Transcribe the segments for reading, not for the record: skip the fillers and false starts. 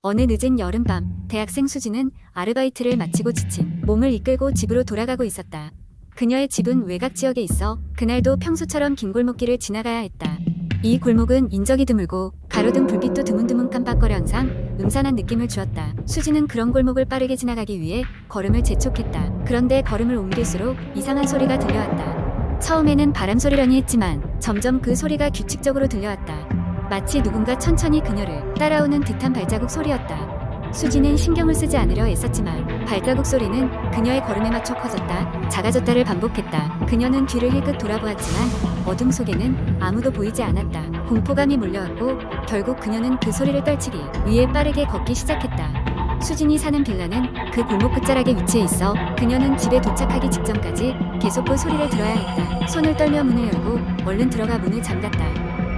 어느 늦은 여름밤, 대학생 수지는 아르바이트를 마치고 지친 몸을 이끌고 집으로 돌아가고 있었다. 그녀의 집은 외곽 지역에 있어 그날도 평소처럼 긴 골목길을 지나가야 했다. 이 골목은 인적이 드물고 가로등 불빛도 드문드문 깜빡거려 항상 음산한 느낌을 주었다. 수지는 그런 골목을 빠르게 지나가기 위해 걸음을 재촉했다. 그런데 걸음을 옮길수록 이상한 소리가 들려왔다. 처음에는 바람 소리라니 했지만 점점 그 소리가 규칙적으로 들려왔다. 마치 누군가 천천히 그녀를 따라오는 듯한 발자국 소리였다. 수지는 신경을 쓰지 않으려 애썼지만 발자국 소리는 그녀의 걸음에 맞춰 커졌다, 작아졌다를 반복했다. 그녀는 뒤를 힐끗 돌아보았지만 어둠 속에는 아무도 보이지 않았다. 공포감이 몰려왔고 결국 그녀는 그 소리를 떨치기 위해 빠르게 걷기 시작했다. 수진이 사는 빌라는 그 골목 끝자락에 위치해 있어 그녀는 집에 도착하기 직전까지 계속 그 소리를 들어야 했다. 손을 떨며 문을 열고 얼른 들어가 문을 잠갔다.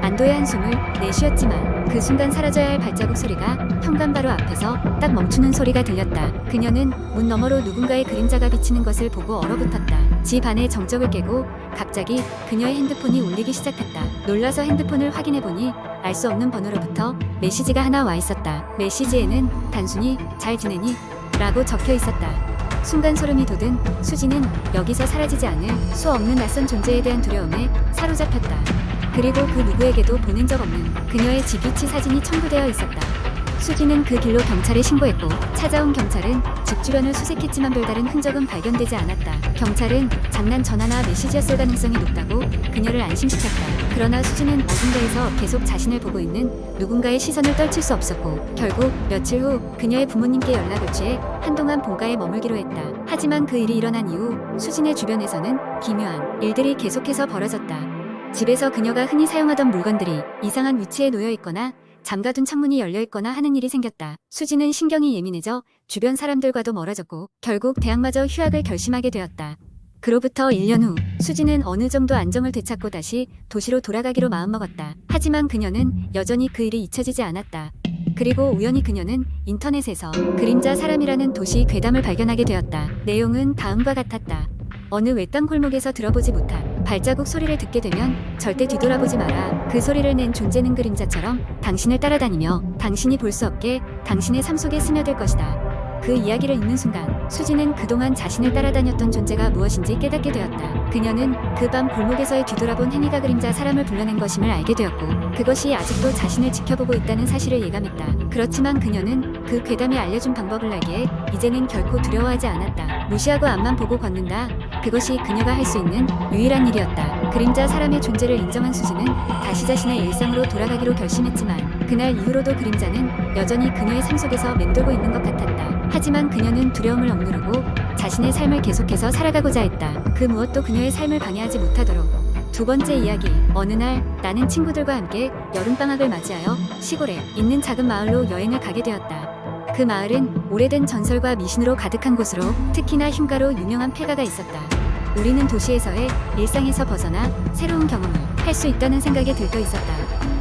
안도의 한숨을 내쉬었지만 그 순간 사라져야 할 발자국 소리가 현관 바로 앞에서 딱 멈추는 소리가 들렸다. 그녀는 문 너머로 누군가의 그림자가 비치는 것을 보고 얼어붙었다. 집 안의 정적을 깨고 갑자기 그녀의 핸드폰이 울리기 시작했다. 놀라서 핸드폰을 확인해보니 알 수 없는 번호로부터 메시지가 하나 와 있었다. 메시지에는 단순히 잘 지내니? 라고 적혀 있었다. 순간 소름이 돋은 수지는 여기서 사라지지 않을 수 없는 낯선 존재에 대한 두려움에 사로잡혔다. 그리고 그 누구에게도 보낸 적 없는 그녀의 집 위치 사진이 첨부되어 있었다. 수지는 그 길로 경찰에 신고했고 찾아온 경찰은 집 주변을 수색했지만 별다른 흔적은 발견되지 않았다. 경찰은 장난 전화나 메시지였을 가능성이 높다고 그녀를 안심시켰다. 그러나 수지는 어딘가에서 계속 자신을 보고 있는 누군가의 시선을 떨칠 수 없었고 결국 며칠 후 그녀의 부모님께 연락을 취해 한동안 본가에 머물기로 했다. 하지만 그 일이 일어난 이후 수진의 주변에서는 기묘한 일들이 계속해서 벌어졌다. 집에서 그녀가 흔히 사용하던 물건들이 이상한 위치에 놓여 있거나 잠가둔 창문이 열려 있거나 하는 일이 생겼다. 수지는 신경이 예민해져 주변 사람들과도 멀어졌고 결국 대학마저 휴학을 결심하게 되었다. 그로부터 1년 후 수지는 어느 정도 안정을 되찾고 다시 도시로 돌아가기로 마음먹었다. 하지만 그녀는 여전히 그 일이 잊혀지지 않았다. 그리고 우연히 그녀는 인터넷에서 그림자 사람이라는 도시 괴담을 발견하게 되었다. 내용은 다음과 같았다. 어느 외딴 골목에서 들어보지 못한 발자국 소리를 듣게 되면 절대 뒤돌아보지 마라. 그 소리를 낸 존재는 그림자처럼 당신을 따라다니며 당신이 볼 수 없게 당신의 삶 속에 스며들 것이다. 그 이야기를 읽는 순간 수지는 그동안 자신을 따라다녔던 존재가 무엇인지 깨닫게 되었다. 그녀는 그 밤 골목에서의 뒤돌아본 행위가 그림자 사람을 불러낸 것임을 알게 되었고 그것이 아직도 자신을 지켜보고 있다는 사실을 예감했다. 그렇지만 그녀는 그 괴담이 알려준 방법을 알기에 이제는 결코 두려워하지 않았다. 무시하고 앞만 보고 걷는다. 그것이 그녀가 할 수 있는 유일한 일이었다. 그림자 사람의 존재를 인정한 수지는 다시 자신의 일상으로 돌아가기로 결심했지만 그날 이후로도 그림자는 여전히 그녀의 삶 속에서 맴돌고 있는 것 같았다. 하지만 그녀는 두려움을 억누르고 자신의 삶을 계속해서 살아가고자 했다. 그 무엇도 그녀의 삶을 방해하지 못하도록. 두 번째 이야기. 어느 날 나는 친구들과 함께 여름방학을 맞이하여 시골에 있는 작은 마을로 여행을 가게 되었다. 그 마을은 오래된 전설과 미신으로 가득한 곳으로 특히나 흉가로 유명한 폐가가 있었다. 우리는 도시에서의 일상에서 벗어나 새로운 경험을 할 수 있다는 생각에 들떠 있었다.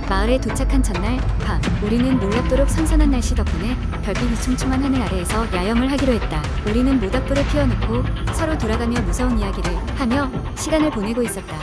마을에 도착한 첫날 밤, 우리는 놀랍도록 선선한 날씨 덕분에 별빛 위충충한 하늘 아래에서 야영을 하기로 했다. 우리는 모닥불을 피워놓고 서로 돌아가며 무서운 이야기를 하며 시간을 보내고 있었다.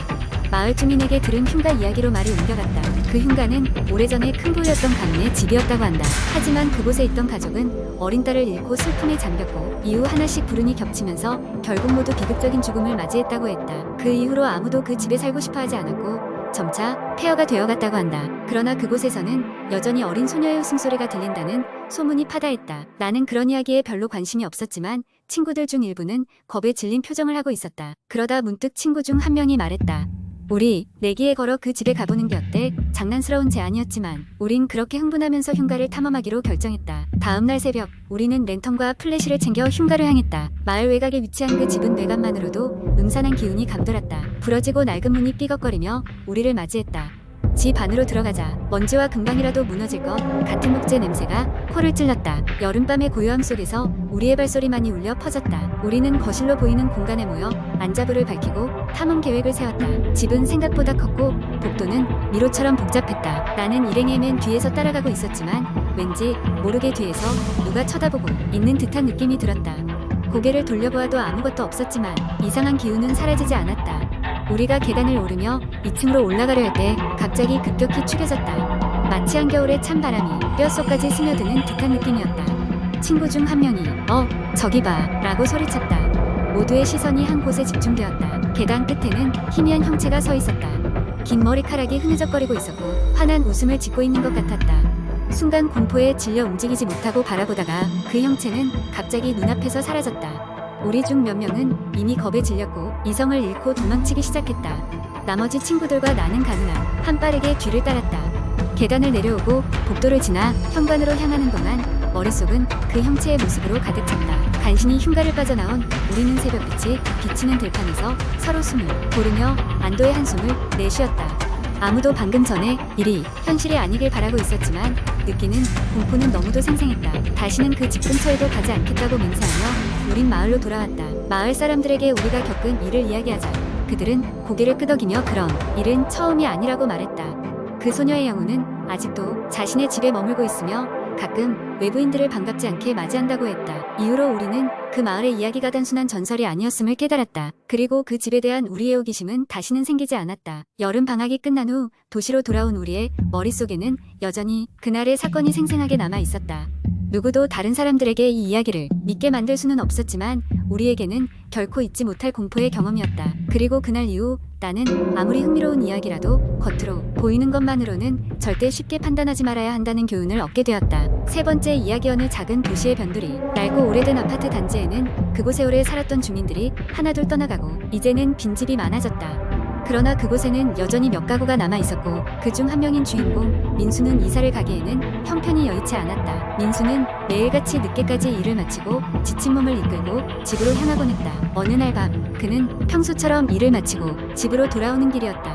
마을 주민에게 들은 흉가 이야기로 말이 옮겨갔다. 그 흉가는 오래전에 큰 부였던 가문의 집이었다고 한다. 하지만 그곳에 있던 가족은 어린 딸을 잃고 슬픔에 잠겼고 이후 하나씩 불운이 겹치면서 결국 모두 비극적인 죽음을 맞이했다고 했다. 그 이후로 아무도 그 집에 살고 싶어하지 않았고 점차 폐허가 되어갔다고 한다. 그러나 그곳에서는 여전히 어린 소녀의 웃음소리가 들린다는 소문이 파다했다. 나는 그런 이야기에 별로 관심이 없었지만 친구들 중 일부는 겁에 질린 표정을 하고 있었다. 그러다 문득 친구 중 한 명이 말했다. 우리 내기에 걸어 그 집에 가보는 게 어때? 장난스러운 제안이었지만 우린 그렇게 흥분하면서 흉가를 탐험하기로 결정했다. 다음날 새벽 우리는 랜턴과 플래시를 챙겨 흉가를 향했다. 마을 외곽에 위치한 그 집은 외관만으로도 음산한 기운이 감돌았다. 부러지고 낡은 문이 삐걱거리며 우리를 맞이했다. 집 안으로 들어가자 먼지와 금방이라도 무너질 것 같은 목재 냄새가 코를 찔렀다. 여름밤의 고요함 속에서 우리의 발소리만이 울려 퍼졌다. 우리는 거실로 보이는 공간에 모여 안자불을 밝히고 탐험 계획을 세웠다. 집은 생각보다 컸고 복도는 미로처럼 복잡했다. 나는 일행의 맨 뒤에서 따라가고 있었지만 왠지 모르게 뒤에서 누가 쳐다보고 있는 듯한 느낌이 들었다. 고개를 돌려보아도 아무것도 없었지만 이상한 기운은 사라지지 않았다. 우리가 계단을 오르며 2층으로 올라가려 할 때 갑자기 급격히 축여졌다. 마치 한겨울의 찬 바람이 뼛속까지 스며드는 듯한 느낌이었다. 친구 중 한 명이 저기 봐 라고 소리쳤다. 모두의 시선이 한 곳에 집중되었다. 계단 끝에는 희미한 형체가 서 있었다. 긴 머리카락이 흐느적거리고 있었고 환한 웃음을 짓고 있는 것 같았다. 순간 공포에 질려 움직이지 못하고 바라보다가 그 형체는 갑자기 눈앞에서 사라졌다. 우리 중 몇 명은 이미 겁에 질렸고 이성을 잃고 도망치기 시작했다. 나머지 친구들과 나는 가능한 한 빠르게 뒤를 따랐다. 계단을 내려오고 복도를 지나 현관으로 향하는 동안 머릿속은 그 형체의 모습으로 가득 찼다. 간신히 흉가를 빠져나온 우리는 새벽빛이 비치는 들판에서 서로 숨을 고르며 안도의 한숨을 내쉬었다. 아무도 방금 전에 일이 현실이 아니길 바라고 있었지만 느끼는 공포는 너무도 생생했다. 다시는 그 집 근처에도 가지 않겠다고 맹세하며 우린 마을로 돌아왔다. 마을 사람들에게 우리가 겪은 일을 이야기하자 그들은 고개를 끄덕이며 그런 일은 처음이 아니라고 말했다. 그 소녀의 영혼은 아직도 자신의 집에 머물고 있으며 가끔 외부인들을 반갑지 않게 맞이한다고 했다. 이후로 우리는 그 마을의 이야기가 단순한 전설이 아니었음을 깨달았다. 그리고 그 집에 대한 우리의 호기심은 다시는 생기지 않았다. 여름 방학이 끝난 후 도시로 돌아온 우리의 머릿속에는 여전히 그날의 사건이 생생하게 남아 있었다. 누구도 다른 사람들에게 이 이야기를 믿게 만들 수는 없었지만 우리에게는 결코 잊지 못할 공포의 경험이었다. 그리고 그날 이후 나는 아무리 흥미로운 이야기라도 겉으로 보이는 것만으로는 절대 쉽게 판단하지 말아야 한다는 교훈을 얻게 되었다. 세 번째 이야기. 어느 작은 도시의 변두리 낡고 오래된 아파트 단지에는 그곳에 오래 살았던 주민들이 하나둘 떠나가고 이제는 빈집이 많아졌다. 그러나 그곳에는 여전히 몇 가구가 남아 있었고 그중 한 명인 주인공 민수는 이사를 가기에는 형편이 여의치 않았다. 민수는 매일같이 늦게까지 일을 마치고 지친 몸을 이끌고 집으로 향하곤 했다. 어느 날 밤 그는 평소처럼 일을 마치고 집으로 돌아오는 길이었다.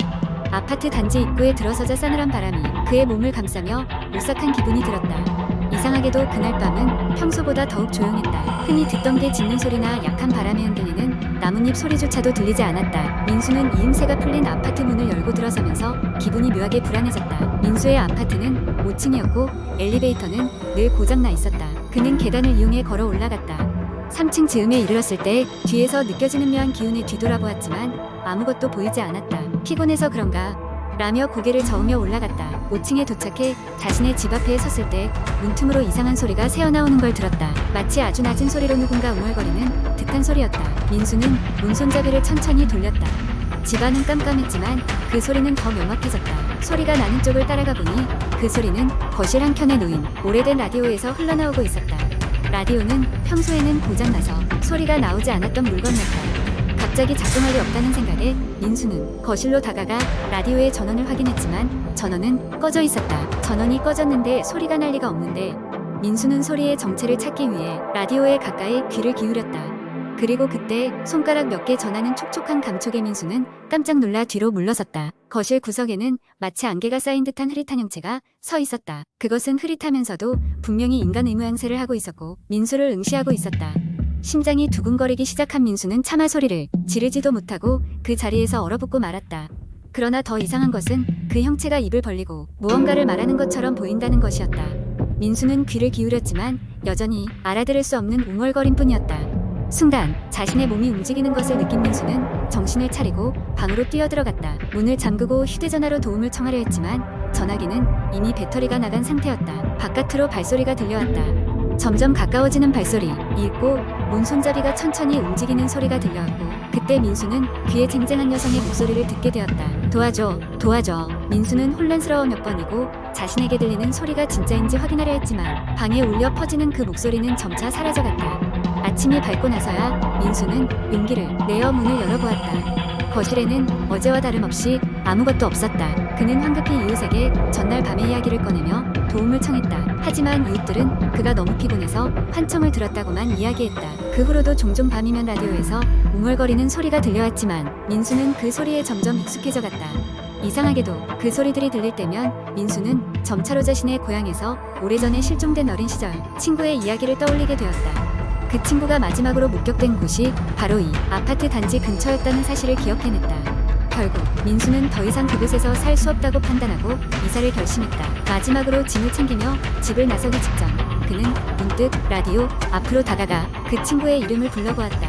아파트 단지 입구에 들어서자 싸늘한 바람이 그의 몸을 감싸며 오싹한 기분이 들었다. 이상하게도 그날 밤은 평소보다 더욱 조용했다. 흔히 듣던 게 짖는 소리나 약한 바람에 흔들리는 나뭇잎 소리조차도 들리지 않았다. 민수는 이음새가 풀린 아파트 문을 열고 들어서면서 기분이 묘하게 불안해졌다. 민수의 아파트는 5층이었고 엘리베이터는 늘 고장나 있었다. 그는 계단을 이용해 걸어 올라갔다. 3층 즈음에 이르렀을 때 뒤에서 느껴지는 묘한 기운에 뒤돌아보았지만 아무것도 보이지 않았다. 피곤해서 그런가 라며 고개를 저으며 올라갔다. 5층에 도착해 자신의 집 앞에 섰을 때 문틈으로 이상한 소리가 새어나오는 걸 들었다. 마치 아주 낮은 소리로 누군가 웅얼거리는 듯한 소리였다. 민수는 문손잡이를 천천히 돌렸다. 집 안은 깜깜했지만 그 소리는 더 명확해졌다. 소리가 나는 쪽을 따라가 보니 그 소리는 거실 한켠에 놓인 오래된 라디오에서 흘러나오고 있었다. 라디오는 평소에는 고장나서 소리가 나오지 않았던 물건이었다. 갑자기 작동할 리 없다는 생각에 민수는 거실로 다가가 라디오의 전원을 확인했지만 전원은 꺼져 있었다. 전원이 꺼졌는데 소리가 날 리가 없는데 민수는 소리의 정체를 찾기 위해 라디오에 가까이 귀를 기울였다. 그리고 그때 손가락 몇 개 전하는 촉촉한 감촉의 민수는 깜짝 놀라 뒤로 물러섰다. 거실 구석에는 마치 안개가 쌓인 듯한 흐릿한 형체가 서 있었다. 그것은 흐릿하면서도 분명히 인간 의무양새를 하고 있었고 민수를 응시하고 있었다. 심장이 두근거리기 시작한 민수는 차마 소리를 지르지도 못하고 그 자리에서 얼어붙고 말았다. 그러나 더 이상한 것은 그 형체가 입을 벌리고 무언가를 말하는 것처럼 보인다는 것이었다. 민수는 귀를 기울였지만 여전히 알아들을 수 없는 웅얼거림뿐이었다. 순간 자신의 몸이 움직이는 것을 느낀 민수는 정신을 차리고 방으로 뛰어들어갔다. 문을 잠그고 휴대전화로 도움을 청하려 했지만 전화기는 이미 배터리가 나간 상태였다. 바깥으로 발소리가 들려왔다. 점점 가까워지는 발소리, 읽고 문 손잡이가 천천히 움직이는 소리가 들려왔고 그때 민수는 귀에 쟁쟁한 여성의 목소리를 듣게 되었다. 도와줘, 도와줘. 민수는 혼란스러워 몇 번이고 자신에게 들리는 소리가 진짜인지 확인하려 했지만 방에 울려 퍼지는 그 목소리는 점차 사라져갔다. 아침이 밝고 나서야 민수는 용기를 내어 문을 열어보았다. 거실에는 어제와 다름없이 아무것도 없었다. 그는 황급히 이웃에게 전날 밤의 이야기를 꺼내며 도움을 청했다. 하지만 이웃들은 그가 너무 피곤해서 환청을 들었다고만 이야기했다. 그 후로도 종종 밤이면 라디오에서 웅얼거리는 소리가 들려왔지만 민수는 그 소리에 점점 익숙해져 갔다. 이상하게도 그 소리들이 들릴 때면 민수는 점차로 자신의 고향에서 오래전에 실종된 어린 시절 친구의 이야기를 떠올리게 되었다. 그 친구가 마지막으로 목격된 곳이 바로 이 아파트 단지 근처였다는 사실을 기억해냈다. 결국 민수는 더 이상 그곳에서 살 수 없다고 판단하고 이사를 결심했다. 마지막으로 짐을 챙기며 집을 나서기 직전 그는 문득 라디오 앞으로 다가가 그 친구의 이름을 불러보았다.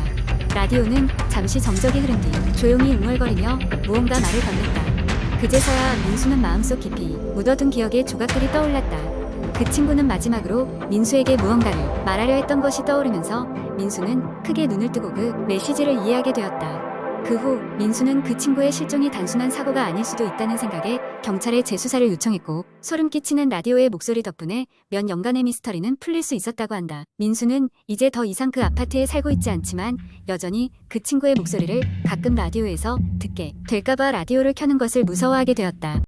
라디오는 잠시 정적이 흐른 뒤 조용히 웅얼거리며 무언가 말을 건넸다. 그제서야 민수는 마음속 깊이 묻어둔 기억의 조각들이 떠올랐다. 그 친구는 마지막으로 민수에게 무언가를 말하려 했던 것이 떠오르면서 민수는 크게 눈을 뜨고 그 메시지를 이해하게 되었다. 그 후 민수는 그 친구의 실종이 단순한 사고가 아닐 수도 있다는 생각에 경찰에 재수사를 요청했고, 소름 끼치는 라디오의 목소리 덕분에 몇 년간의 미스터리는 풀릴 수 있었다고 한다. 민수는 이제 더 이상 그 아파트에 살고 있지 않지만 여전히 그 친구의 목소리를 가끔 라디오에서 듣게 될까봐 라디오를 켜는 것을 무서워하게 되었다.